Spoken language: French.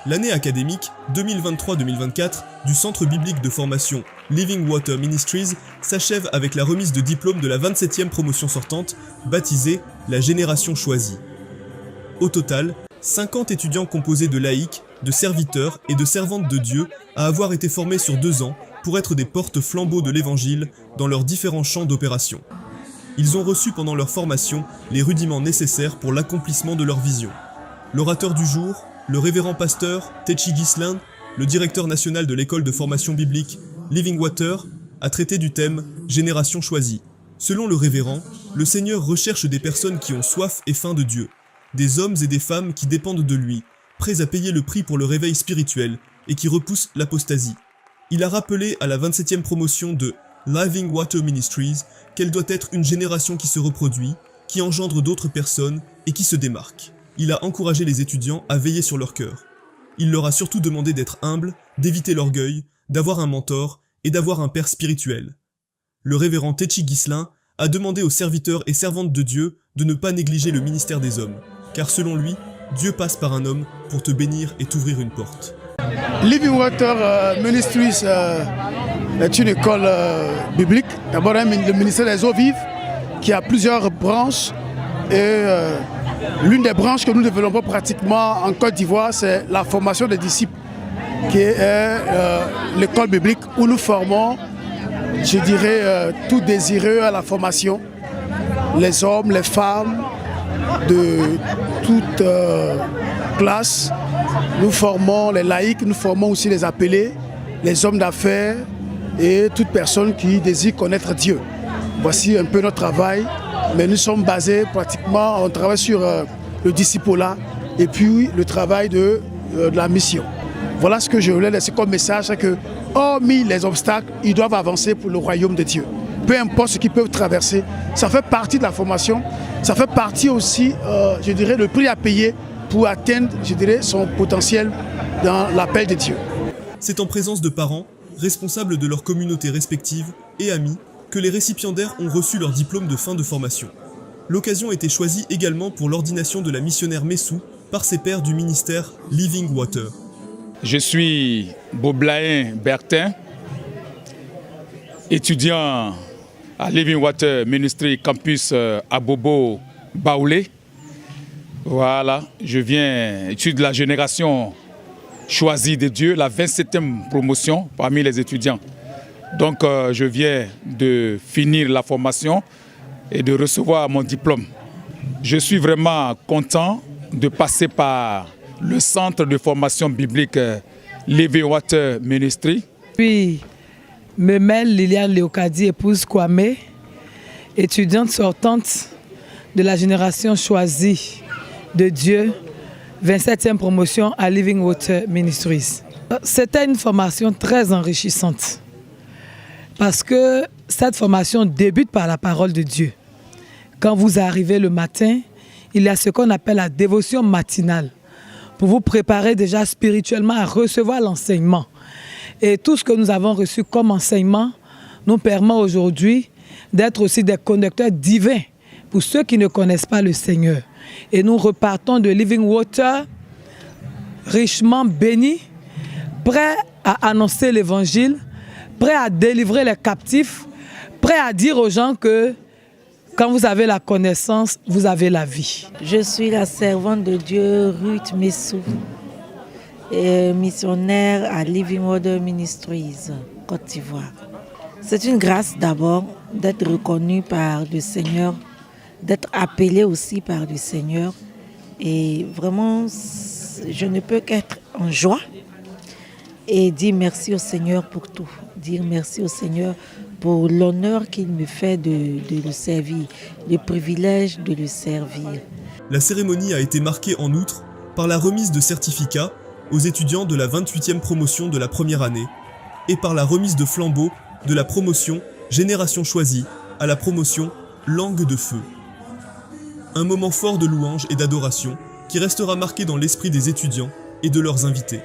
L'année académique 2023-2024 du Centre biblique de formation Living Water Ministries s'achève avec la remise de diplôme de la 27e promotion sortante, baptisée la Génération choisie. Au total, 50 étudiants composés de laïcs, de serviteurs et de servantes de Dieu à avoir été formés sur 2 ans pour être des porte-flambeaux de l'Évangile dans leurs différents champs d'opération. Ils ont reçu pendant leur formation les rudiments nécessaires pour l'accomplissement de leur vision. L'orateur du jour, le révérend pasteur Techi Ghislain, le directeur national de l'école de formation biblique Living Water, a traité du thème « Génération choisie ». Selon le révérend, le Seigneur recherche des personnes qui ont soif et faim de Dieu, des hommes et des femmes qui dépendent de lui, prêts à payer le prix pour le réveil spirituel et qui repoussent l'apostasie. Il a rappelé à la 27e promotion de Living Water Ministries qu'elle doit être une génération qui se reproduit, qui engendre d'autres personnes et qui se démarque. Il a encouragé les étudiants à veiller sur leur cœur. Il leur a surtout demandé d'être humbles, d'éviter l'orgueil, d'avoir un mentor et d'avoir un père spirituel. Le révérend Techi Ghislain a demandé aux serviteurs et servantes de Dieu de ne pas négliger le ministère des hommes, car selon lui, Dieu passe par un homme pour te bénir et t'ouvrir une porte. Living Water Ministries est une école biblique, d'abord le ministère des eaux vives, qui a plusieurs branches et l'une des branches que nous développons pratiquement en Côte d'Ivoire, c'est la formation des disciples, qui est l'école biblique où nous formons, je dirais, tout désireux à la formation, les hommes, les femmes, de toute classe. Nous formons les laïcs, nous formons aussi les appelés, les hommes d'affaires et toute personne qui désire connaître Dieu. Voici un peu notre travail. Mais nous sommes basés pratiquement, on travaille sur le discipolat et puis le travail de la mission. Voilà ce que je voulais laisser comme message, c'est que hormis les obstacles, ils doivent avancer pour le royaume de Dieu. Peu importe ce qu'ils peuvent traverser, ça fait partie de la formation, ça fait partie aussi, je dirais, le prix à payer pour atteindre, je dirais, son potentiel dans l'appel de Dieu. C'est en présence de parents, responsables de leurs communautés respectives et amis, que les récipiendaires ont reçu leur diplôme de fin de formation. L'occasion était choisie également pour l'ordination de la missionnaire Messou par ses pairs du ministère Living Water. Je suis Boblain Bertin, étudiant à Living Water Ministry Campus à Bobo Baoulé. Voilà, je viens étudier la génération choisie de Dieu, la 27e promotion parmi les étudiants. Donc je viens de finir la formation et de recevoir mon diplôme. Je suis vraiment content de passer par le centre de formation biblique Living Water Ministry. Puis, Memel Liliane Léocadie, épouse Kwame, étudiante sortante de la génération choisie de Dieu, 27e promotion à Living Water Ministries. C'était une formation très enrichissante. Parce que cette formation débute par la parole de Dieu. Quand vous arrivez le matin, il y a ce qu'on appelle la dévotion matinale pour vous préparer déjà spirituellement à recevoir l'enseignement. Et tout ce que nous avons reçu comme enseignement nous permet aujourd'hui d'être aussi des conducteurs divins pour ceux qui ne connaissent pas le Seigneur. Et nous repartons de Living Water richement bénis, prêts à annoncer l'Évangile, prêt à délivrer les captifs, prêt à dire aux gens que quand vous avez la connaissance, vous avez la vie. Je suis la servante de Dieu Ruth Messou, missionnaire à Living Water Ministries, Côte d'Ivoire. C'est une grâce d'abord d'être reconnue par le Seigneur, d'être appelée aussi par le Seigneur. Et vraiment, je ne peux qu'être en joie et dire merci au Seigneur pour tout. Dire merci au Seigneur pour l'honneur qu'il me fait de le servir, le privilège de le servir. La cérémonie a été marquée en outre par la remise de certificats aux étudiants de la 28e promotion de la première année et par la remise de flambeaux de la promotion Génération choisie à la promotion Langue de feu. Un moment fort de louange et d'adoration qui restera marqué dans l'esprit des étudiants et de leurs invités.